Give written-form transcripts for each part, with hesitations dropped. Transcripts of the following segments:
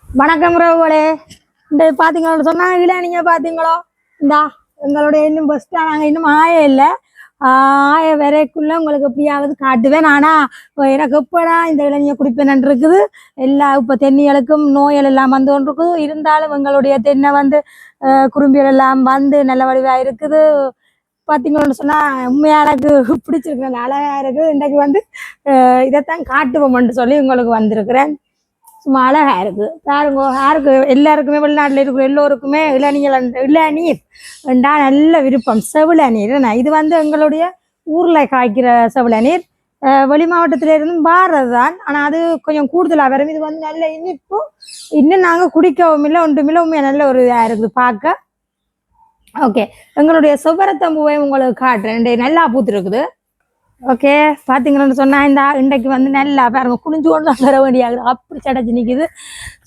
வணக்கம் ரவுகளே. இந்த பார்த்தீங்களோ சொன்னாங்க இல்லை, நீங்கள் பார்த்தீங்களோ? இந்தா எங்களுடைய இன்னும் பஸ்ட்டாக நாங்கள் இன்னும் ஆய இல்லை. ஆய வரைக்குள்ளே உங்களுக்கு எப்படியாவது காட்டுவேன். ஆனால் எனக்கு எப்படா இந்த இளநியை குடிப்பேன் இருக்குது. எல்லா இப்போ தென்னிகளுக்கும் நோய்கள் எல்லாம் வந்து கொண்டு இருக்குது. இருந்தாலும் எங்களுடைய தென்னை வந்து குறும்பியல் எல்லாம் வந்து நல்ல வடிவாக இருக்குது. பார்த்தீங்களோன்னு சொன்னால் உண்மையாக எனக்கு பிடிச்சிருக்கு, நல்ல அழகாக இருக்குது. இன்றைக்கு வந்து இதைத்தான் காட்டுவோம்னு சொல்லி உங்களுக்கு வந்திருக்கிறேன். சும்மா அழகா இருக்கு பாருங்க. யாருக்கு எல்லாருக்குமே வெளிநாட்டில் இருக்கிற எல்லோருக்குமே இளநீர் என்றா நல்ல விருப்பம். செவிளநீர் இது வந்து எங்களுடைய ஊரில் காய்க்கிற செவிளநீர். வெளி மாவட்டத்திலிருந்து பாரது தான், ஆனால் அது கொஞ்சம் கூடுதலாக வரும். இது வந்து நல்ல இனிப்பு. இன்னும் நாங்கள் குடிக்கவும் இல்லை, ஒன்றுமில்லை. உண்மையாக நல்ல ஒரு இதாக இருக்குது பார்க்க. ஓகே, எங்களுடைய செவ்வரத்தம்பூவை உங்களுக்கு காட்டுறேன். நல்லா பூத்துருக்குது. ஓகே, பார்த்தீங்கன்னு சொன்னால் இன்றைக்கு வந்து நல்லா பாருங்க, குனிஞ்சு கொண்டு தான் வர வேண்டியாகுது. அப்படி சடைச்சு நிற்கிது.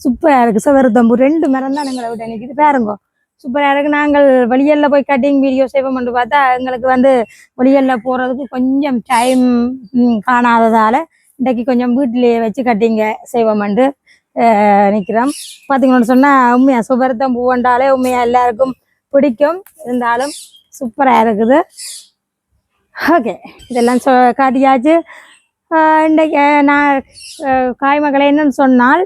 சூப்பராக இருக்குது. செவ்வரத்தம்பூ 2 மரம் தான் எங்களை விட நிற்கிது. பாருங்க, சூப்பராக இருக்குது. நாங்கள் வெளியில் போய் கட்டிங் வீடியோ செய்வோம்னு பார்த்தா எங்களுக்கு வந்து வெளியில் போகிறதுக்கு கொஞ்சம் டைம் காணாததால் இன்றைக்கு கொஞ்சம் வீட்டிலேயே வச்சு கட்டிங்க செய்வோம்ண்டு நிற்கிறோம். பார்த்தீங்கன்னு சொன்னால் உண்மையாக செவ்வரத்தம்பூ வந்தாலே உண்மையாக எல்லாருக்கும் பிடிக்கும். இருந்தாலும் சூப்பராக இருக்குது. ஓகே, இதெல்லாம் காட்டியாச்சு. இன்றைக்கு நான் காய்மகளை என்னன்னு சொன்னால்,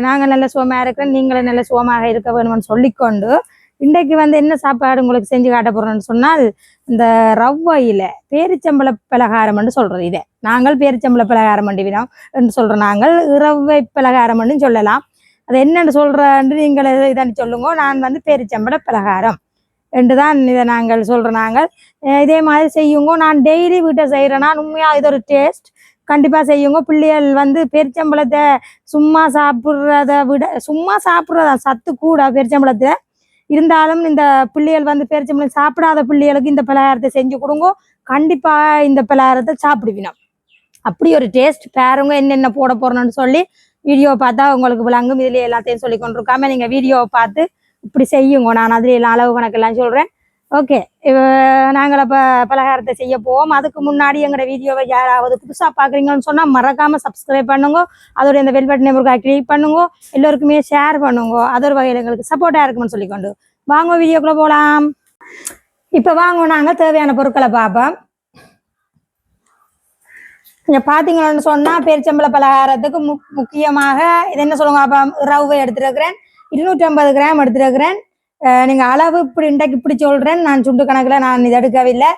நாங்கள் நல்ல சுகமாக இருக்கிறோம், நீங்களும் நல்ல சுகமாக இருக்க வேணும்னு சொல்லிக்கொண்டு இன்றைக்கு வந்து என்ன சாப்பாடு உங்களுக்கு செஞ்சு காட்ட போகிறோன்னு சொன்னால், இந்த ரவ்வையில் பேரிச்சம்பள பலகாரம்னு சொல்கிறது. இதை நாங்கள் பேரிச்சம்பள பலகாரம் வினோம் என்று சொல்கிறோம். நாங்கள் ரவ்வை பலகாரம்னு சொல்லலாம். அது என்னென்னு சொல்கிறேன்னு நீங்கள் இதான்னு சொல்லுங்க. நான் வந்து பேரிச்சம்பள பலகாரம் என்று தான் இதை நாங்கள் சொல்கிறோம். நாங்கள் இதே மாதிரி செய்யுங்க. நான் டெய்லி வீட்டை செய்கிறேன்னா உண்மையாக இது ஒரு டேஸ்ட். கண்டிப்பாக செய்யுங்க. பிள்ளைகள் வந்து பெருச்சம்பளத்தை சும்மா சாப்பிட்றதா சத்து கூட பெருச்சம்பளத்தை. இருந்தாலும் இந்த பிள்ளைகள் வந்து பெருச்சம்பளம் சாப்பிடாத பிள்ளைகளுக்கு இந்த பலகாரத்தை செஞ்சு கொடுங்க. கண்டிப்பாக இந்த பலகாரத்தை சாப்பிடுவினோம். அப்படி ஒரு டேஸ்ட். பாருங்க என்னென்ன போட போகிறோன்னு சொல்லி வீடியோ பார்த்தா உங்களுக்கு விளங்கும். இதுலேயே எல்லாத்தையும் சொல்லி கொண்டிருக்காம நீங்கள் வீடியோவை பார்த்து இப்படி செய்யுங்க. நான் அதில் எல்லாம் அளவு கணக்கெல்லாம் சொல்கிறேன். ஓகே, நாங்கள் அப்போ பலகாரத்தை செய்ய போவோம். அதுக்கு முன்னாடி எங்களோட வீடியோவை யாராவது புதுசாக பார்க்குறீங்கன்னு சொன்னால் மறக்காமல் சப்ஸ்கிரைப் பண்ணுங்க. அதோட இந்த பெல் பட்டன் நம்பருக்காக கிளிக் பண்ணுங்க. எல்லோருக்குமே ஷேர் பண்ணுங்க. அது ஒரு வகையில் எங்களுக்கு சப்போர்ட்டாக இருக்குமென்னு சொல்லிக்கொண்டு வாங்க வீடியோக்குள்ளே போகலாம். இப்போ வாங்க, நாங்கள் தேவையான பொருட்களை பார்ப்போம். நீங்கள் பார்த்தீங்கன்னு சொன்னால் பேரிச்சம்பள பலகாரத்துக்கு முக்கியமாக இது என்ன சொல்லுங்க. அப்போ ரவ்வை எடுத்துருக்கிறேன், 250 கிராம் எடுத்துருக்கிறேன். நீங்கள் அளவு இப்படி இன்றைக்கு இப்படி சொல்கிறேன். நான் சுண்டு கணக்கில் நான் இதை எடுக்கவில்லை.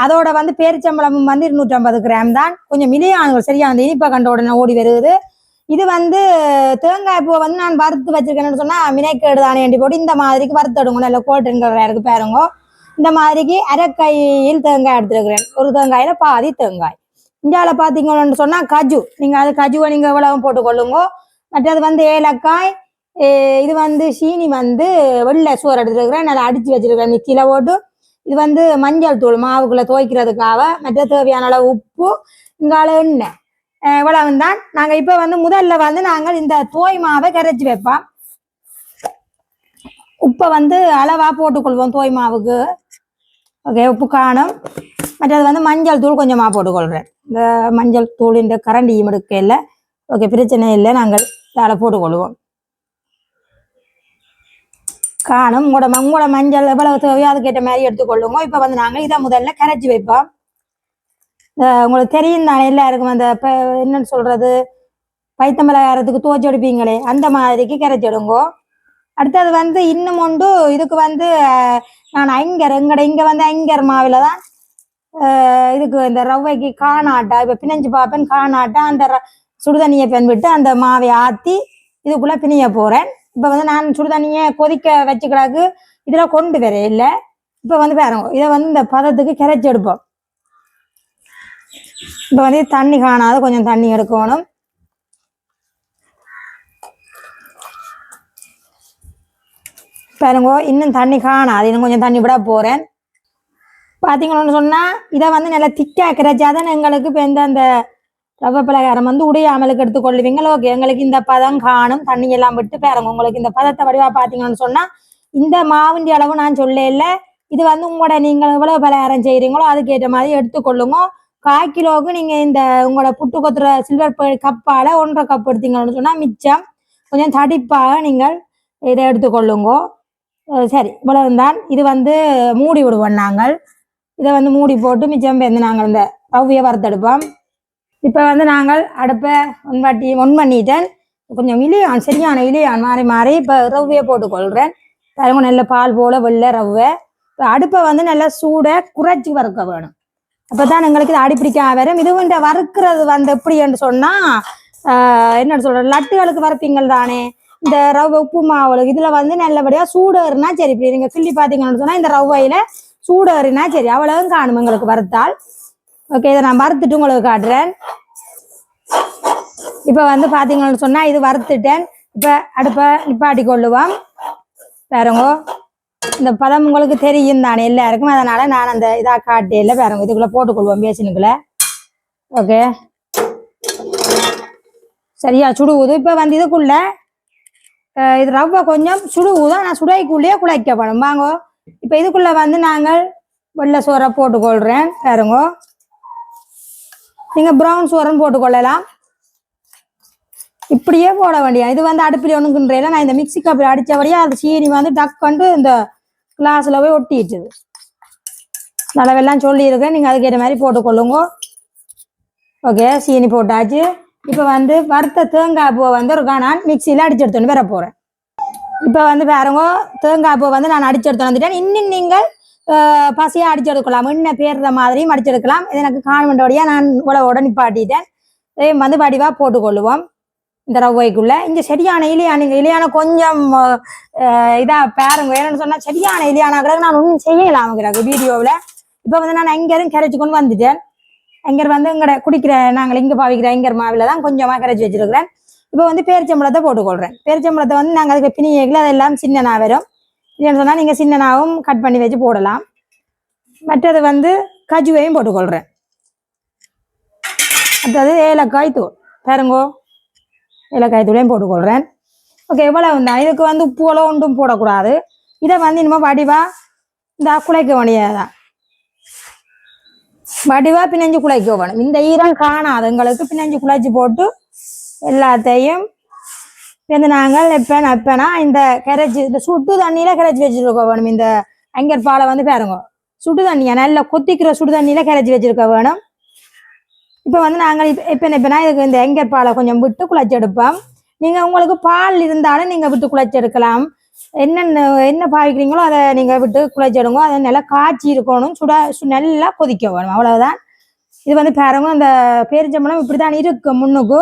அதோட வந்து பேரிச்சம்பளமும் வந்து 250 கிராம் தான். கொஞ்சம் மிலியான சரியா அந்த இனிப்பை கண்ட உடனே ஓடி வருது. இது வந்து தேங்காய் பூவை வந்து நான் வறுத்து வச்சிருக்கேன்னு சொன்னால் மினைக்கேடு தானே வேண்டி போட்டு இந்த மாதிரிக்கு வறுத்து எடுங்க. நல்ல கோல்டுங்கிறதுக்கு பாருங்க. இந்த மாதிரிக்கு அரைக்கையில் தேங்காய் எடுத்துருக்கிறேன். ஒரு தேங்காயில் பாதி தேங்காய். இந்தியாவில் பார்த்தீங்கன்னு சொன்னால் கஜு. நீங்கள் அது கஜுவை நீங்கள் எவ்வளவு போட்டுக்கொள்ளுங்க. மற்றது வந்து ஏலக்காய். இது வந்து சீனி வந்து வெள்ளை சோறு எடுத்துருக்கிறேன், நல்லா அடித்து வச்சிருக்கிறேன் மிக்சியில் போட்டு. இது வந்து மஞ்சள் தூள் மாவுக்குள்ளே துவைக்கிறதுக்காக. மற்ற தேவையான அளவு உப்பு, இங்கால எண்ணெய், இவ்வளவு தான். நாங்கள் இப்போ வந்து முதல்ல வந்து நாங்கள் இந்த தோய் மாவை கரைச்சி வைப்போம். உப்பை வந்து அளவாக போட்டுக்கொள்வோம் தோய் மாவுக்கு. ஓகே, உப்பு காணும். மற்றது வந்து மஞ்சள் தூள் கொஞ்சமாக போட்டுக்கொள்கிறேன். இந்த மஞ்சள் தூள் இந்த கரண்டியும் எடுக்க இல்லை. ஓகே, பிரச்சனை இல்லை. நாங்கள் அதில் போட்டுக்கொள்வோம். காணும். உங்களோட மஞ்சள் எவ்வளவு தேவையோ அதுக்கேற்ற மாதிரி எடுத்துக்கொள்ளுங்க. இப்போ வந்து நாங்கள் இதை முதல்ல கரைச்சி வைப்போம். உங்களுக்கு தெரியும் தானே எல்லாருக்கும் அந்த என்னன்னு சொல்கிறது, பைத்தம்பலகாரத்துக்கு துவச்சி எடுப்பீங்களே அந்த மாதிரிக்கு கரைச்சிடுங்கோ. அடுத்தது வந்து இன்னும் ஒன்று இதுக்கு வந்து நான் இங்கே வந்து ஐங்கர் மாவில் தான் இதுக்கு இந்த ரவ்வைக்கு காணாட்டா இப்போ பிணைஞ்சு பார்ப்பேன். காணாட்டா அந்த சுடுதண்ணியை விட்டு அந்த மாவை ஆற்றி இதுக்குள்ளே பிணைய போகிறேன். இப்போ வந்து நான் சுடுதண்ணியை கொதிக்க வச்சுக்கிறாக்கு இதில் கொண்டு வர இல்லை. இப்போ வந்து பாருங்க, இதை வந்து இந்த பதத்துக்கு கரைச்சி எடுப்போம். இப்போ வந்து தண்ணி காணாது, கொஞ்சம் தண்ணி எடுக்கணும். பாருங்க, இன்னும் தண்ணி காணாது, இன்னும் கொஞ்சம் தண்ணி விட போகிறேன். பார்த்தீங்கன்னு சொன்னால் இதை வந்து நல்லா திக்காக கரைச்சாதான் எங்களுக்கு இப்போ அந்த ரவை பலகாரம் வந்து உடையாமலுக்கு எடுத்துக்கொள்ளுவீங்க. ஓகே, எங்களுக்கு இந்த பதம் காணும். தண்ணி எல்லாம் விட்டு பாருங்க. உங்களுக்கு இந்த பதத்தை வடிவா பார்த்தீங்கன்னு சொன்னால் இந்த மாவுண்டி அளவு நான் சொல்ல இல்லை. இது வந்து உங்களோட நீங்கள் எவ்வளவு பலகாரம் செய்கிறீங்களோ அதுக்கேற்ற மாதிரி எடுத்துக்கொள்ளுங்க. 1/4 கிலோவுக்கு நீங்கள் இந்த உங்களோட புட்டு கொத்துற சில்வர் கப்பால் 1.5 கப் எடுத்தீங்கன்னு சொன்னால் மிச்சம் கொஞ்சம் தடிப்பாக நீங்கள் இதை எடுத்துக்கொள்ளுங்க. சரி, இவ்வளவுதான். இது வந்து மூடி விடுவோம் நாங்கள். இதை வந்து மூடி போட்டு மிச்சம் பேருந்து நாங்கள் இந்த ரவ்வையை வறுத்தெடுப்போம். இப்போ வந்து நாங்கள் அடுப்பை ஒன் பண்ணிட்டேன். கொஞ்சம் இலியான் சரியான இலியான் மாறி மாறி இப்போ ரவ்வையை போட்டுக்கொள்கிறேன். பாருங்க, நல்ல பால் போல் வெள்ளை ரவ்வை. இப்போ அடுப்பை வந்து நல்லா சூட குறைச்சி வறுக்க வேணும். அப்போ தான் எங்களுக்கு இது அடிப்பிடிக்காம வரும். இதுவும் இந்த வறுக்கிறது வந்து எப்படின்னு சொன்னால் என்ன சொல்கிறது, லட்டுகளுக்கு வறுப்பீங்கள் தானே இந்த ரவை உப்பு மாவுகளுக்கு, இதில் வந்து நல்லபடியாக சூடேறுனா சரி. இப்படி நீங்கள் கிள்ளி பார்த்தீங்கன்னு சொன்னால் இந்த ரவ்வையில் சூடேறினா சரி, அவ்வளவும் காணும் எங்களுக்கு வறுத்தால். ஓகே, இதை நான் வறுத்துட்டு உங்களுக்கு காட்டுறேன். இப்போ வந்து பார்த்தீங்கன்னு சொன்னால் இது வறுத்துட்டேன். இப்போ அடுப்பை நிப்பாட்டி கொள்ளுவோம். பாருங்க, இந்த பதம் உங்களுக்கு தெரியும் தானே எல்லாருக்கும், அதனால நான் அந்த இதாக காட்டில பாருங்க. இதுக்குள்ளே போட்டுக்கொள்வோம் பேசினுக்குள்ள. ஓகே, சரியா சுடுவுது. இப்போ வந்து இதுக்குள்ள இது ரவ்வை கொஞ்சம் சுடுவுதான், நான் சுடைக்குள்ளேயே குழைக்கப்படும். வாங்க, இப்போ இதுக்குள்ள வந்து நாங்கள் வெள்ளை சோறை போட்டுக்கொள்கிறேன். பாருங்க, நீங்கள் ப்ரௌன் சோறுன்னு போட்டுக்கொள்ளலாம், இப்படியே போட வேண்டிய. இது வந்து அடுப்பில் ஒன்றுக்குன்றேல நான் இந்த மிக்சி கப்பில் அடித்தபடியே அது சீனி வந்து டக்குண்டு இந்த கிளாஸில் போய் ஒட்டிட்டுது. நல்லாவெல்லாம் சொல்லியிருக்கேன், நீங்கள் அதுக்கேற்ற மாதிரி போட்டுக்கொள்ளுங்க. ஓகே, சீனி போட்டாச்சு. இப்போ வந்து வறுத்த தேங்காய் பூவை வந்து ஒரு நான் மிக்சியில் அடிச்சு எடுத்துன்னு வர போகிறேன். இப்போ வந்து பாருங்க, தேங்காய் பூவை வந்து நான் அடிச்சு எடுத்து வந்துட்டேன். இன்னும் நீங்கள் பசியாக அடிச்சு எடுக்கலாம், இன்னும் பேர்ற மாதிரியும் அடிச்செடுக்கலாம். இது எனக்கு காணுமெண்டோடையாக நான் உடனே நிப்பாட்டிட்டேன். இதையும் வந்து வடிவாக போட்டுக்கொள்ளுவோம் இந்த ரவ்வைக்குள்ள. இங்கே சரியான இலியான கொஞ்சம் இதாக பாருங்க. என்னன்னு சொன்னால் சரியான இலியானா கிடக்கு, நான் ஒன்றும் செய்யலாம் கிடக்கு வீடியோவில். இப்போ வந்து நான் எங்கேயும் கரைச்சி கொண்டு வந்துட்டேன். எங்கர் வந்து எங்கட குடிக்கிற நாங்கள் இங்கே பாவிக்கிற எங்கர் மாவில் தான் கொஞ்சமாக கரைச்சி வச்சிருக்கிறேன். இப்போ வந்து பேரிச்சம்பழத்தை போட்டுக்கொள்கிறேன். பேரிச்சம்பழத்தை வந்து நாங்கள் அதுக்கு பிணியைகள் அதெல்லாம் சின்னனா வரும். இல்லைன்னு சொன்னால் நீங்கள் சின்னனாவும் கட் பண்ணி வச்சு போடலாம். மற்றது வந்து கஜுவையும் போட்டுக்கொள்கிறேன். மற்றது ஏலக்காய் தூள் பாருங்கோ, ஏலக்காய் தூளையும் போட்டுக்கொள்கிறேன். ஓகே, இவ்வளவு தான். இதுக்கு வந்து உப்புகளோ ஒன்றும் போடக்கூடாது. இதை வந்து இனிமேல் வடிவாக இந்த குழைக்க வேண்டியதான், வடிவா பிணைஞ்சு குழைக்க வேணும். இந்த ஈரம் காணாது எங்களுக்கு, பிணைஞ்சு குழைச்சி போட்டு எல்லாத்தையும் வந்து நாங்கள் எப்பனா இந்த கரைச்சி இந்த சுட்டு தண்ணியில கரைச்சி வச்சிருக்க வேணும். இந்த அங்கர் பாலை வந்து பாருங்க, சுடு தண்ணியா நல்லா கொத்திக்கிற சுடு தண்ணியில கரைச்சி வச்சிருக்க வேணும். இப்போ வந்து நாங்கள் எப்பனா இதுக்கு இந்த அங்கர் பாலை கொஞ்சம் விட்டு குழைச்சி எடுப்போம். நீங்கள் உங்களுக்கு பால் இருந்தாலும் நீங்கள் விட்டு குழைச்சி எடுக்கலாம். என்ன பாவிக்கிறீங்களோ அதை நீங்கள் விட்டு குழைச்சிடுங்க. அதை நல்லா காய்ச்சி இருக்கணும், நல்லா கொதிக்க வேணும், அவ்வளவுதான். இது வந்து பாருங்க, அந்த பேரிச்சம்பழம் இப்படி தான் இருக்கு முன்னுக்கு.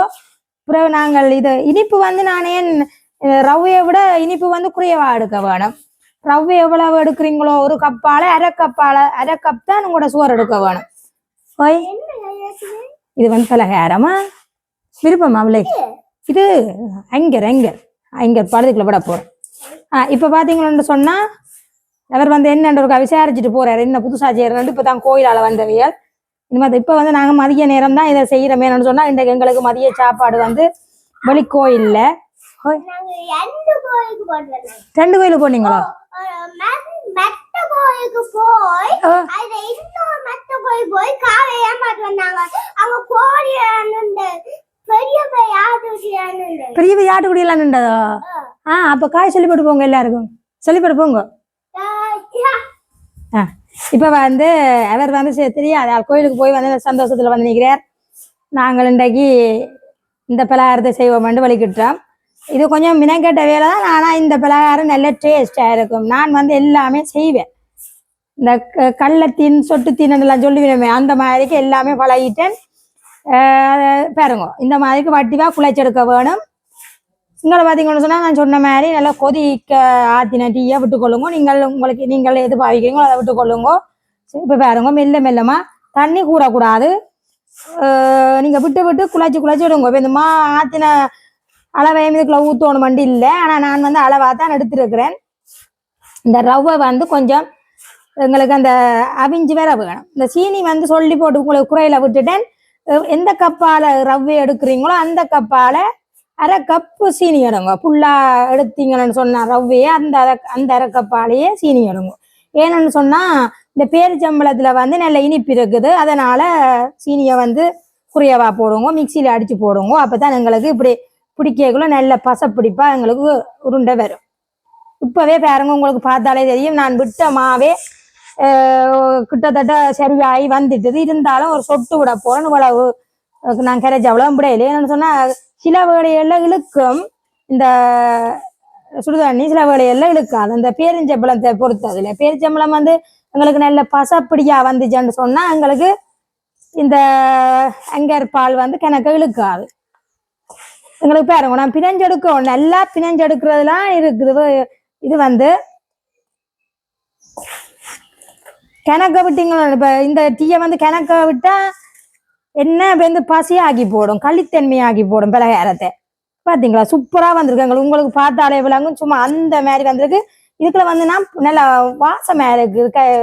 பிறகு நாங்கள் இது இனிப்பு வந்து நான் ஏன் ரவ்வையை விட இனிப்பு வந்து குறைவா எடுக்க வேணும். ரவ்வை எவ்வளவு எடுக்கிறீங்களோ ஒரு கப்பால அரை கப் தான் உங்களோட சோறு எடுக்க வேணும். ஓய், இது வந்து பலகாரமா விருப்பமா அவளை? இது அங்கர் பழுதுக்குள்ள விட போறேன். இப்போ பார்த்தீங்கன்னு சொன்னால் அவர் வந்து என்னன்ற ஒரு விசாரிச்சுட்டு போறாரு, என்ன புதுசாக செய்யறது. இப்போ தான் கோயிலால் வந்தவையல் இனிமேல். இப்போ வந்து நாங்கள் மதிய நேரம் தான் இதை செய்கிறோம். என்னன்னு சொன்னால் இன்றைக்கு எங்களுக்கு மதிய சாப்பாடு வந்து வெளிக்கோயில்ல. 2 கோயிலுக்கு போனீங்களோ? பெரிய யாட்டுக்குடியெல்லாம் நின்றதோ? அப்போ காய் சொல்லிப்பட்டு போங்க, எல்லாருக்கும் சொல்லிப்பட்டு போங்க. இப்போ வந்து அவர் வந்து தெரியாது கோயிலுக்கு போய் வந்து சந்தோஷத்தில் வந்து நிற்கிறார். நாங்கள் இன்றைக்கு இந்த பலகாரத்தை செய்வோம்னு வலிக்கிட்டோம். இது கொஞ்சம் மினக்கெட்ட வேலை தான், ஆனால் இந்த பலகாரம் நல்ல டேஸ்டாக இருக்கும். நான் வந்து எல்லாமே செய்வேன். இந்த கடலத்தீன் சொட்டுத்தீன் எல்லாம் சொல்லுவேன், அந்த மாதிரிக்கு எல்லாமே பழகிட்டேன். பாருங்க, இந்த மாதிரிக்கு வட்டிவாக குழைச்செடுக்க வேணும். இங்கே பார்த்தீங்கன்னு சொன்னால் நான் சொன்ன மாதிரி நல்லா கொதிக்க ஆற்றின டீயை விட்டுக்கொள்ளுங்க. நீங்கள் எது பாவிக்கிறீங்களோ அதை விட்டுக்கொள்ளுங்க. இப்போ பாருங்க, மெல்லமாக தண்ணி கூடக்கூடாது. நீங்கள் விட்டு குழைச்சி விடுங்க. இப்போ இந்த ஆற்றின அளவையும் இதுக்குள்ள ஊற்றணும் வண்டி இல்லை, ஆனால் நான் வந்து அளவாக தான் எடுத்துருக்கிறேன். இந்த ரவ்வை வந்து கொஞ்சம் எங்களுக்கு அந்த அவிஞ்சு வேற வேணும். இந்த சீனி வந்து சொல்லி போட்டு உங்களுக்கு குறையில விட்டுட்டேன். எந்த கப்பால் ரவ்வை எடுக்கிறீங்களோ அந்த கப்பால் அரை கப்பு சீனி எடுங்க. ஃபுல்லாக எடுத்தீங்கன்னு சொன்னால் ரவ்வையே அந்த அரை கப்பாலேயே சீனி எடுங்க. ஏன்னு சொன்னால் இந்த பேரிச்சம்பளத்துல வந்து நல்ல இனிப்பு இருக்குது, அதனால சீனியை வந்து குறையவா போடுவோங்க, மிக்சியில அடிச்சு போடுவோங்க. அப்பதான் எங்களுக்கு இப்படி பிடிக்கக்குள்ள நல்ல பசப்பிடிப்பா எங்களுக்கு உருண்டை வரும். இப்பவே பாருங்க, உங்களுக்கு பார்த்தாலே தெரியும், நான் விட்ட மாவே கிட்டத்தட்ட சரியாகி வந்துட்டுது. இருந்தாலும் ஒரு சொட்டு விட போறேன், இவ்வளவு நான் கரைச்சி அவ்வளோ விடையில. என்னன்னு சொன்னா சில வேலையெல்லாம் இழுக்கும் இந்த சுடுதண்ணி, சில வேலையெல்லாம் இழுக்காது அந்த பேரிஞ்சம்பளத்தை பொறுத்ததுல. பேரிச்சம்பளம் வந்து எங்களுக்கு நல்ல பசப்பிடியா வந்துச்சுன்னு சொன்னா எங்களுக்கு இந்த அங்கர் பால் வந்து கிணக்க இழுக்காது. எங்களுக்கு பாருங்க, நான் பிணைஞ்செடுக்கும் நல்லா பிணைஞ்செடுக்கிறதுலாம் இருக்குது. இது வந்து கிணக்க விட்டீங்க, இப்ப இந்த டீயை வந்து கிணக்க விட்டா என்ன வந்து பசியாகி போடும், களித்தன்மையாகி போடும் பலகாரத்தை. பாத்தீங்களா சூப்பரா வந்திருக்கு, உங்களுக்கு பார்த்தாலே விளங்கும். சும்மா அந்த மாதிரி வந்திருக்கு. இதுக்குள்ள வந்து நான் நல்ல வாசமா இருக்கு.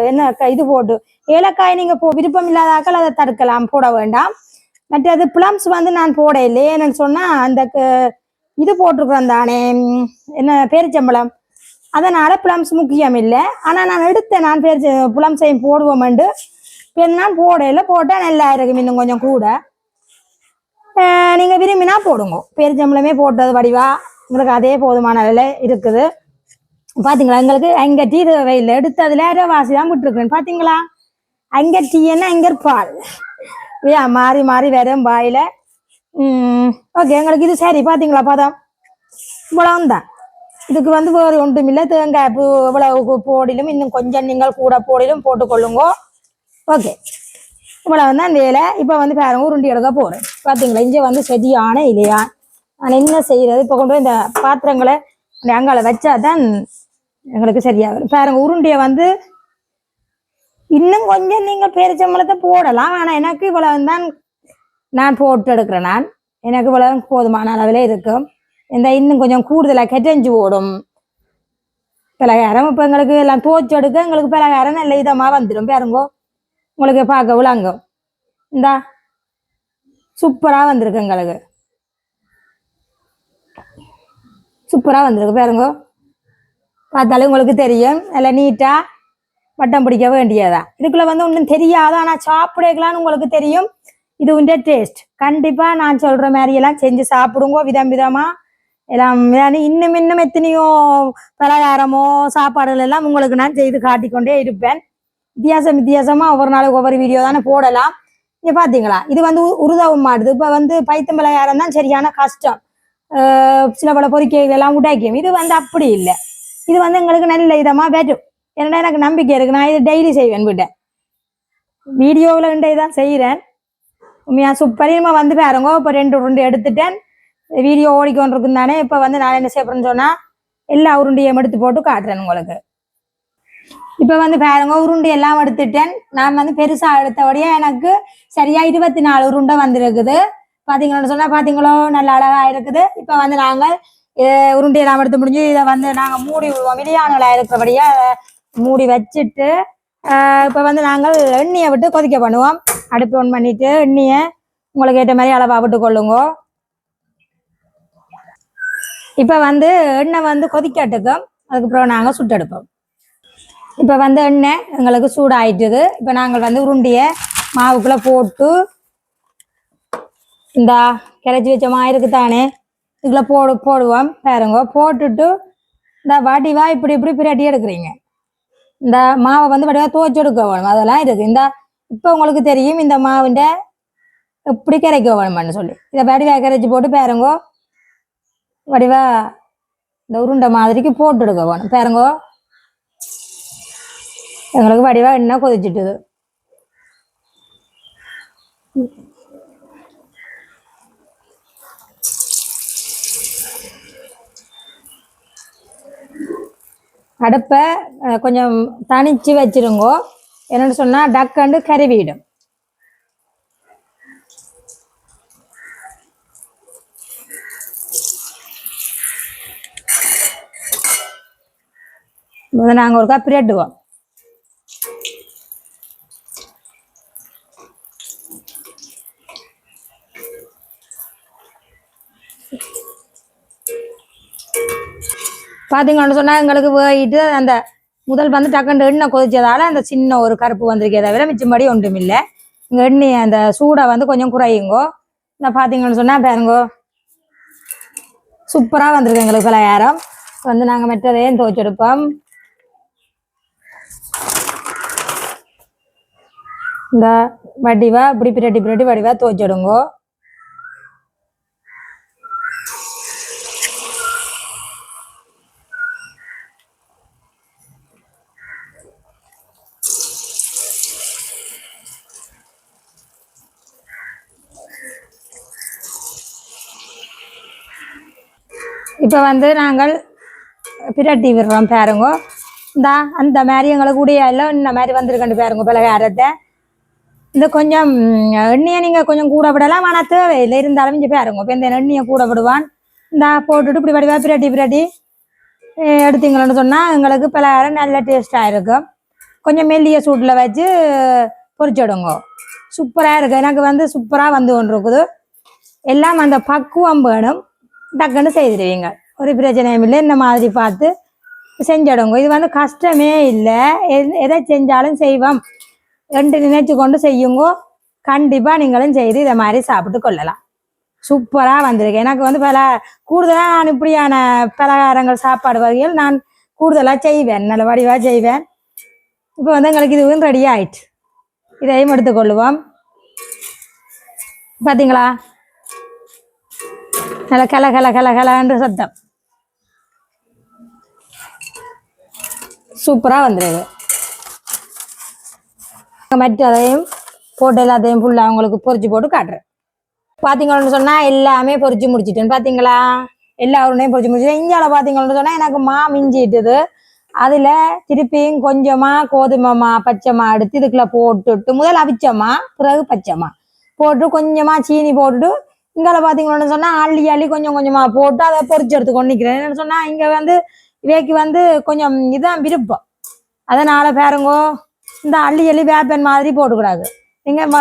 என்ன இது போட்டு ஏலக்காய் நீங்க விருப்பம் இல்லாதாக்கள் அதை தடுக்கலாம், போட வேண்டாம். மற்றது பிளம்ஸ் வந்து நான் போட இல்லை. ஏன்னு சொன்னா அந்த இது போட்டிருக்கிறேன் தானே, என்ன பேரிச்சம்பளம், அதனால பிளம்ஸ் முக்கியம் இல்லை. ஆனா நான் எடுத்தேன், நான் பிளம்ஸையும் போடுவோம்ண்டு நான் போடையில போட்டா நல்லா இருக்கும், இன்னும் கொஞ்சம் கூட. நீங்க விரும்பினா போடுங்க, பேரிச்சம்பளமே போட்டது வடிவா உங்களுக்கு அதே போதுமான அளவில் இருக்குது. பாத்தீங்களா, எங்களுக்கு அங்க டீ வெயில் எடுத்ததுல வாசி தான் விட்டுருக்கேன். பாத்தீங்களா, அங்க டீ என்ன அங்க பால் மாறி மாறி வரும் வாயில. ஓகே, எங்களுக்கு இது சரி. பாத்தீங்களா பதம் இவ்வளவுதான். இதுக்கு வந்து வேறு ஒன்றும் இல்லை. தேங்காய் பூ இவ்வளவு போடிலும் இன்னும் கொஞ்சம் நீங்கள் கூட போடிலும் போட்டுக்கொள்ளுங்க. ஓகே, இவ்வளவு தான் வேலை. இப்போ வந்து பாருங்க, உருண்டி எடுக்க போறேன். பாத்தீங்களா, இங்கே வந்து சரியான இல்லையா, நான் என்ன செய்யறது, இப்போ கொண்டு போய் இந்த பாத்திரங்களை அங்கால வச்சாதான் எங்களுக்கு சரியா வரும். பாருங்க, உருண்டையை வந்து இன்னும் கொஞ்சம் நீங்கள் பேரிச்சம்பளத்தை போடலாம். ஆனா எனக்கு இவ்வளவு தான் நான் போட்டு எடுக்கிறேன். நான் எனக்கு இவ்வளவு போதுமான அளவில் இருக்கும். இந்த இன்னும் கொஞ்சம் கூடுதலாக கெட்டஞ்சு ஓடும் பலகாரம். இப்போ எங்களுக்கு எல்லாம் தோச்சு எடுக்க எங்களுக்கு பலகாரம் நல்ல இதமாக வந்துடும். பாருங்கோ, உங்களுக்கு பார்க்க விளங்கும். இந்தா சூப்பராக வந்திருக்கு, எங்களுக்கு சூப்பராக வந்திருக்கு. பாருங்கோ, பார்த்தாலும் உங்களுக்கு தெரியும், நல்லா நீட்டாக வட்டம் பிடிக்க வேண்டியதா. இதுக்குள்ள வந்து ஒன்றும் தெரியாது, ஆனால் சாப்பிடக்கலான்னு உங்களுக்கு தெரியும். இது உண்ட டேஸ்ட். கண்டிப்பாக நான் சொல்கிற மாதிரி எல்லாம் செஞ்சு சாப்பிடுங்க, விதம் விதமாக எல்லாம். இன்னும் இன்னும் எத்தனையோ பலகாரமோ சாப்பாடுகள் எல்லாம் உங்களுக்கு நான் செய்து காட்டிக்கொண்டே இருப்பேன். வித்தியாசமா ஒவ்வொரு நாளுக்கு ஒவ்வொரு வீடியோ தானே போடலாம். இங்க பாத்தீங்களா, இது வந்து உருதவும் மாட்டுது. இப்ப வந்து பைத்தம் பலகாரம் தான் சரியான கஷ்டம், சில பல பொறிக்கைகள் எல்லாம் உடைக்கும். இது வந்து அப்படி இல்லை, இது வந்து எங்களுக்கு நல்ல இதமா வரும். ஏன்னா எனக்கு நம்பிக்கை இருக்கு, நான் இது டெய்லி செய்வேன். விட்டேன் வீடியோவில் தான் செய்கிறேன். உண்மையா சூப்பரிமா வந்து பாருங்க. இப்போ 2 உருண்டை எடுத்துட்டேன், வீடியோ ஓடிக்கொண்டிருக்கும் தானே. இப்போ வந்து நான் என்ன செய்யறேன்னு சொன்னா எல்லா உருண்டையும் எடுத்து போட்டு காட்டுறேன் உங்களுக்கு. இப்போ வந்து பாருங்க, உருண்டை எல்லாம் எடுத்துட்டேன். நான் வந்து பெருசா எடுத்தபடியே எனக்கு சரியா 24 உருண்டை வந்துருக்குது. பாத்தீங்கன்னு சொன்னா பாத்தீங்களோ, நல்ல அழகா இருக்குது. இப்போ வந்து நாங்கள் உருண்டை எல்லாம் எடுத்து முடிஞ்சு இதை வந்து நாங்கள் மூடி விடுவோம். வெளியானலா இருக்கிறபடியா மூடி வச்சுட்டு இப்போ வந்து நாங்கள் எண்ணெயை விட்டு கொதிக்க பண்ணுவோம். அடுப்பு ஒன் பண்ணிட்டு எண்ணெயை உங்களுக்கு ஏற்ற மாதிரி அளவா விட்டு கொள்ளுங்க. இப்போ வந்து எண்ணெய் வந்து கொதிக்கட்டுக்கும், அதுக்கப்புறம் நாங்கள் சுட்டெடுப்போம். இப்போ வந்து எண்ணெய் எங்களுக்கு சூடாயிட்டுது. இப்போ நாங்கள் வந்து உருண்டையை மாவுக்குள்ளே போட்டு இந்த கரைச்சி வச்ச மாயிருக்கு தானே, இதுக்குள்ள போடுவோம். பாருங்க, போட்டுட்டு இந்த வடிவா இப்படி இப்படி பிரட்டி எடுக்கிறீங்க. இந்த மாவை வந்து வடிவா துவச்சி எடுக்க வேணும், அதெல்லாம் இருக்குது. இந்த இப்போ உங்களுக்கு தெரியும் இந்த மாவுண்ட எப்படி கரைக்க வேணும்னு சொல்லி. இதை வடிவா கரைச்சி போட்டு பாருங்க, வடிவா இந்த உருண்டை மாதிரிக்கு போட்டு எடுக்க வேணும். பாருங்க, எங்களுக்கு வடிவா எண்ணெய் கொதிச்சுட்டுது. அடுப்பை கொஞ்சம் தனிச்சு வச்சிருங்கோ, என்னன்னு சொன்னா டக்கண்டு கருவிடும். நாங்கள் ஒரு கப் பிரட்டுவோம். பார்த்தீங்கன்னு சொன்னா எங்களுக்கு போயிட்டு அந்த முதல் வந்து டக்குண்டு எண்ணெய் கொதிச்சதால அந்த சின்ன ஒரு கருப்பு வந்திருக்கே தவிர மிச்சம்படி ஒன்றும் இல்லை. இங்கே எண்ணெய் அந்த சூடை வந்து கொஞ்சம் குறையுங்கோ. இந்த பார்த்தீங்கன்னு சொன்னால் பாருங்கோ சூப்பராக வந்திருக்கு எங்களுக்கு பலகாரம். வந்து நாங்கள் மற்றதையும் துவைச்செடுப்போம். இந்த வடிவா இப்படி பிரட்டி வடிவா துவைச்சிடுங்கோ. இப்போ வந்து நாங்கள் பிரட்டி விடுறோம் பாருங்க. இந்த அந்த மாதிரி எங்களுக்கு கூடிய எல்லாம் இந்த மாதிரி வந்திருக்கண்டு பாருங்க பலகாரத்தை. இந்த கொஞ்சம் எண்ணெயை நீங்கள் கொஞ்சம் கூட விடலாம், ஆனால் தேவையில்லை. இருந்தாலும் இங்கே பாருங்க இப்போ இந்த எண்ணெயை கூட விடுவான். இந்த போட்டுட்டு இப்படி வடிவா பிரட்டி எடுத்தீங்களன்னு சொன்னால் எங்களுக்கு பலகாரம் நல்ல டேஸ்ட்டாக இருக்கும். கொஞ்சம் மெல்லிய சூட்டில் வச்சு பொரிச்சிடுங்க. சூப்பராக இருக்குது. எனக்கு வந்து சூப்பராக வந்து கொண்டு இருக்குது. எல்லாம் அந்த பக்குவம் வேணும். டக்குன்னு செய்திருவீங்க, ஒரு பிரச்சனையும் இல்லை. இந்த மாதிரி பார்த்து செஞ்சிடுங்க. இது வந்து கஷ்டமே இல்லை. எதை செஞ்சாலும் செய்வோம் ரெண்டு நினைச்சு கொண்டு செய்யுங்க. கண்டிப்பாக நீங்களும் செய்து இதை மாதிரி சாப்பிட்டு கொள்ளலாம். சூப்பராக வந்திருக்கு. எனக்கு வந்து கூடுதலாக நான் இப்படியான பலகாரங்கள் சாப்பாடு வகைகள் நான் கூடுதலாக செய்வேன், நல்ல வடிவாக செய்வேன். இப்போ வந்து எங்களுக்கு இதுவும் ரெடி ஆயிடுச்சு. இதையும் எடுத்துக்கொள்ளுவோம். பார்த்தீங்களா நல்ல கலகலன்னு சத்தம் சூப்பராக வந்துடுது. மற்றதையும் போட்டு எல்லாத்தையும் ஃபுல்லாக அவங்களுக்கு பொரிச்சு போட்டு காட்டுறேன். பார்த்தீங்கன்னு சொன்னால் எல்லாமே பொரிச்சு முடிச்சிட்டேன். பார்த்தீங்களா எல்லா உருண்டையும் பொரிச்சு முடிச்சிட்டேன். இஞ்சால பார்த்தீங்கன்னு சொன்னால் எனக்கு மா மிஞ்சிட்டுது. அதில் திருப்பியும் கொஞ்சமாக கோதுமைமா பச்சைமா எடுத்து இதுக்குள்ளே போட்டுட்டு முதல் அவிச்சமா பிறகு பச்சைமா போட்டு கொஞ்சமாக சீனி போட்டுட்டு இங்கே பார்த்தீங்கன்னு சொன்னால் அள்ளி கொஞ்சம் கொஞ்சமாக போட்டு அதை பொரிச்சு எடுத்து கொண்டு நிற்கிறேன். என்னென்னு சொன்னால் இங்கே வந்து இவைக்கு வந்து கொஞ்சம் இதுதான் விருப்பம். அதனால் பாருங்கோ இந்த அள்ளி வேப்பன் மாதிரி போட்டுக்கூடாது. நீங்கள்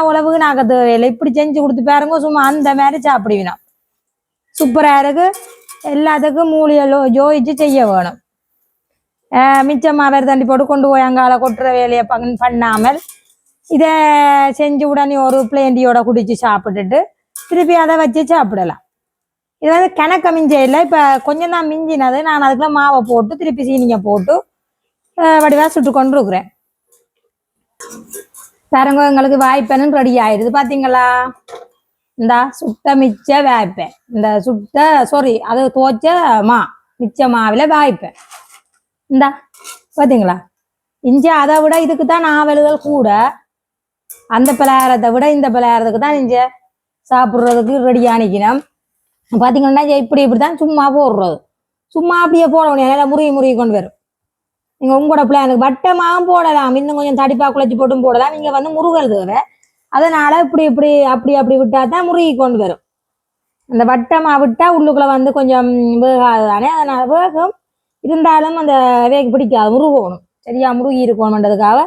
உழவுக்கு நாங்கள் தேவையில்லை. இப்படி செஞ்சு கொடுத்து பாருங்க, சும்மா அந்த மாதிரி சாப்பிடுவீனா. சூப்பராக இருக்கு. எல்லாத்துக்கும் மூலியலோ ஜோதிச்சு செய்ய வேணும். மிச்சமாக வேறு தண்டி போட்டு கொண்டு போய் அங்கால கொட்டுற வேலையை பண்ணாமல் இதை செஞ்சு உடனே ஒரு பிளேண்டியோட குடிச்சு சாப்பிட்டுட்டு திருப்பி அதை வச்சு சாப்பிடலாம். இது வந்து கணக்க மிஞ்ச இல்லை. இப்போ கொஞ்சம் தான் மிஞ்சினது. நான் அதுக்குள்ள மாவை போட்டு திருப்பி சீனிங்க போட்டு வடிவாக சுட்டு கொண்டு இருக்கிறேன். பாருங்க எங்களுக்கு வாய்ப்பேன்னு ரெடி ஆயிடுது. பார்த்தீங்களா இந்த சுட்ட மிச்ச வாய்ப்பேன், இந்த அது துவைச்ச மிச்ச மாவில் வாய்ப்பேன். இந்தா பார்த்தீங்களா இஞ்சி அதை விட இதுக்கு தான் நாவல்கள் கூட. அந்த பலகாரத்தை விட இந்த பலகாரத்துக்கு தான் இஞ்சி சாப்பிட்றதுக்கு ரெடி ஆணிக்கணும். பார்த்தீங்கன்னா இப்படி தான் சும்மா போடுறது. சும்மா அப்படியே போட முடியாது, நல்லா முருகி கொண்டு வரும். நீங்கள் உங்களோட பிள்ளைங்களுக்கு வட்டமாகவும் போடலாம், இன்னும் கொஞ்சம் தடிப்பா குழச்சி போட்டும் போடலாம். நீங்கள் வந்து முருகல் தேவை. அதனால் அப்படி விட்டால் தான் முருகி கொண்டு வரும். அந்த வட்டமாக விட்டால் உள்ளுக்குள்ளே வந்து கொஞ்சம் வேகாது தானே, அதனால் வேகம் இருந்தாலும் அந்த வேக பிடிக்காது, முருகணும். சரியா முருகி இருக்கணுன்றதுக்காக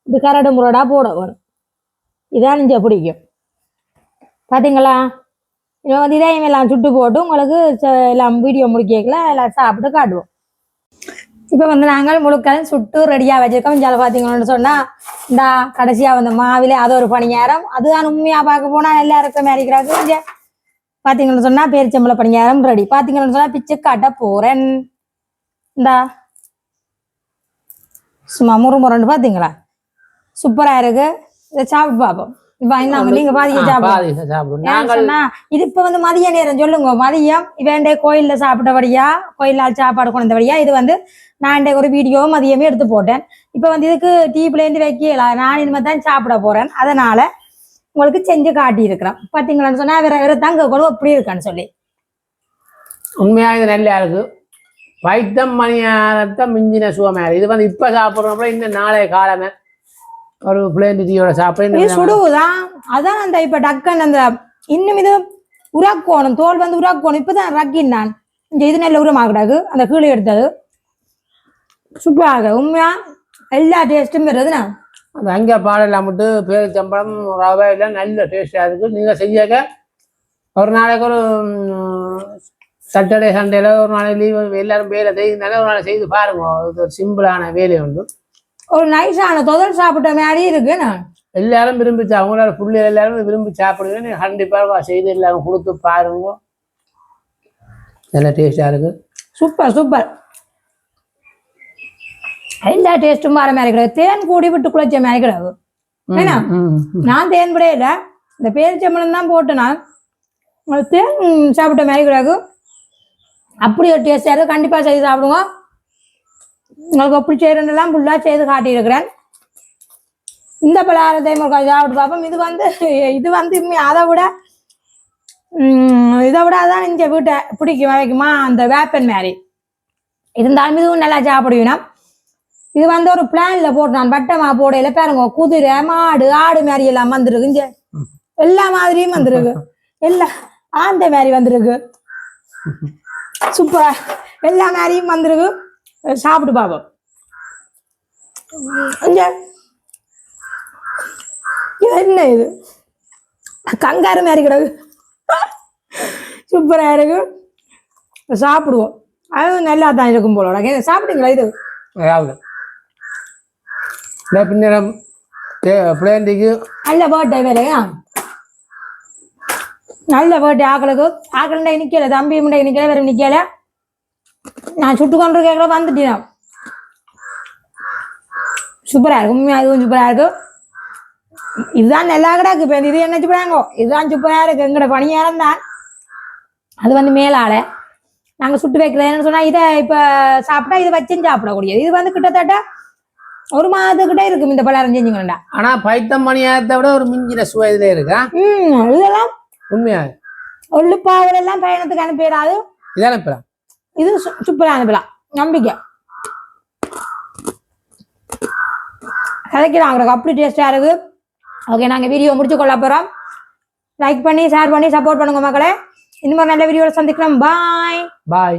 இப்படி கரடு முரடாக போட வேணும். இதான் நெஞ்ச பிடிக்கும். பார்த்தீங்களா வந்து இதையும் எல்லாம் சுட்டு போட்டு உங்களுக்கு எல்லாம் வீடியோ முடிக்கல எல்லாம் சாப்பிட்டு காட்டுவோம். இப்போ வந்து நாங்கள் முழுக்களும் சுட்டு ரெடியாக வச்சுருக்கோம். இங்கே பார்த்தீங்கன்னு சொன்னால் இந்த கடைசியாக வந்த மாவிலே அது ஒரு பணியாரம். அதுதான் உண்மையாக பார்க்க போனால் நல்லா இருக்க மாதிரி இருக்கிறாங்க. இங்கே பார்த்தீங்கன்னு சொன்னால் பேரிச்சம்பளை பணியாரம் ரெடி. பார்த்தீங்கன்னு சொன்னால் பிச்சு காட்ட போகிறேன். இந்தா சும்மா முருன்னு பார்த்தீங்களா சூப்பராக இருக்கு. இதை சாப்பிட்டு பார்ப்போம். இப்ப நீங்க சாப்பிடுங்க. இது இப்ப வந்து மதிய நேரம் சொல்லுங்க. மதியம் இவன்டே கோயில்ல சாப்பிட்டபடியா, கோயில்ல சாப்பாடு கொண்டபடியா. இது வந்து நான் ஒரு வீடியோ மதியமே எடுத்து போட்டேன். இப்ப வந்து இதுக்கு டீப்லேருந்து வைக்கலாம். நான் இனிமே தான் சாப்பிட போறேன். அதனால உங்களுக்கு செஞ்சு காட்டி இருக்கிறேன். பாத்தீங்களான்னு சொன்னா வேற தங்க கூட எப்படி இருக்கான்னு சொல்லி உண்மையாக நல்லா இருக்கு. வைத்தம் மணியாரத்தை மிஞ்சின சுகமா இது வந்து இப்ப சாப்பிடுறோம். இன்னும் நாளைய காலமே ஒரு பிளேண்டியோட சாப்பிட சுடுவுதான். அதான் அந்த இப்ப டக்குன்னு அந்த இன்னும் இது உராக்கோணும், தோல் வந்து உராக்கோணும். இப்பதான் ரக்கின் நான் இங்க இது நல்ல உரமாகடாது. அந்த கீழே எடுத்தது சூப்பராக உண்மையா எல்லா டேஸ்ட்டும் வருதுண்ணா. அந்த அங்கே பாடலாம் மட்டும் பேரிச்சம்பழம் ரவை எல்லாம் நல்ல டேஸ்டாக இருக்கு. நீங்கள் செய்யாக்க ஒரு நாளைக்கு ஒரு சாட்டர்டே சண்டேல ஒரு நாள் லீவ் எல்லாரும் வேலை செய்யுதுனால ஒரு நாள் செய்து பாருங்க. இது ஒரு சிம்பிளான வேலை உண்டு. ஒரு நைஸான தொதல் சாப்பிட்ட மாதிரி இருக்கு. நான் எல்லாரும் விரும்பி அவங்களோட பிள்ளைகள் எல்லாரும் விரும்பி சாப்பிடுவேன். நீங்க கண்டிப்பாக செய்து எல்லாரும் கொடுத்து பாருங்க. நல்ல டேஸ்டா இருக்கு. Super super. எல்லா டேஸ்ட்டும் வர மாதிரி கிடையாது. தேன் கூடி விட்டு குளிச்ச மாதிரி கிடையாது. ஏன்னா நான் தேன் விட இல்லை, இந்த பேரிச்சம்பளம் தான் போட்டு நான் தேன் சாப்பிட்ட மாதிரி கிடையாது. அப்படி ஒரு டேஸ்டாக இருக்குது. கண்டிப்பாக செய்து சாப்பிடுவோம். உங்களுக்கு அப்படி செய்யறதெல்லாம் ஃபுல்லாக செய்து காட்டியிருக்கிறேன். இந்த பலகாரத்தை சாப்பிட்டு பார்ப்போம். இது வந்து அதை விட அதான் இந்த வீட்டை பிடிக்கும் வைக்குமா அந்த வேப்பன் மாதிரி இருந்தாலும் இதுவும் நல்லா சாப்பிடுவீனா. இது வந்து ஒரு பிளான்ல போட்டு நான் வட்டமா போடையில பாருங்க, குதிரை மாடு ஆடு மாதிரி எல்லாம் வந்துருக்கு. இங்க எல்லா மாதிரியும் வந்துருக்கு. எல்லாம் ஆந்த மாதிரி வந்துருக்கு. சூப்பரா எல்லா மாதிரியும் வந்துருக்கு. சாப்பிட்டு பார்ப்போம். என்ன இது கங்காரு மாதிரி கிடக்கு. சூப்பரா இருக்கு. சாப்பிடுவோம். அதுவும் நல்லா தான் இருக்கும் போல. சாப்பிட்டீங்களா? இது பின்னரம் பிள்ளைக்கு நல்ல பர்த்டே வேலையா, நல்ல பர்த்டே. ஆக்களுண்டா நிக்கல, தம்பி முண்டை நிக்கல, வேற நிக்கல. நான் சுட்டு கொண்டு கேட்கல வந்துட்டேன். சூப்பரா இருக்கும். உண்மையா இதுவும் சூப்பரா இருக்கு. இதுதான் நல்லா கிடக்கு. இப்போ இது என்ன சொல்றாங்க, இதுதான் சூப்பரா இருக்கு. எங்கட பணியாரம் தான் அது வந்து மேலால நாங்க சுட்டு வைக்கிறேன்னு சொன்னா இதை இப்ப சாப்பிட்டா இதை வச்சும் சாப்பிடக்கூடியது. இது வந்து கிட்டத்தட்ட ஒரு மாதத்துக்கிட்டே இருக்கும் இந்த பலகாரம் செஞ்சுங்கண்டா. ஆனா பைத்தம் பணியாரத்தை விட ஒரு மிஞ்சின சுவை இதுல இருக்கா. இதெல்லாம் உண்மையா ஒள்ளுப்பாவல் எல்லாம் பயணத்துக்கு அனுப்பிடாது. இதை அனுப்பலாம். இது சூப்பரா அனுப்பலாம். நம்பிக்கை கதைக்கிறாங்க. அப்படி டேஸ்டா இருக்கு. ஓகே, நாங்க வீடியோ முடிச்சு கொள்ள போறோம். லைக் பண்ணி ஷேர் பண்ணி சப்போர்ட் பண்ணுங்க மக்களே. இந்த மாதிரி நல்ல வீடியோல சந்திக்கலாம். பாய்.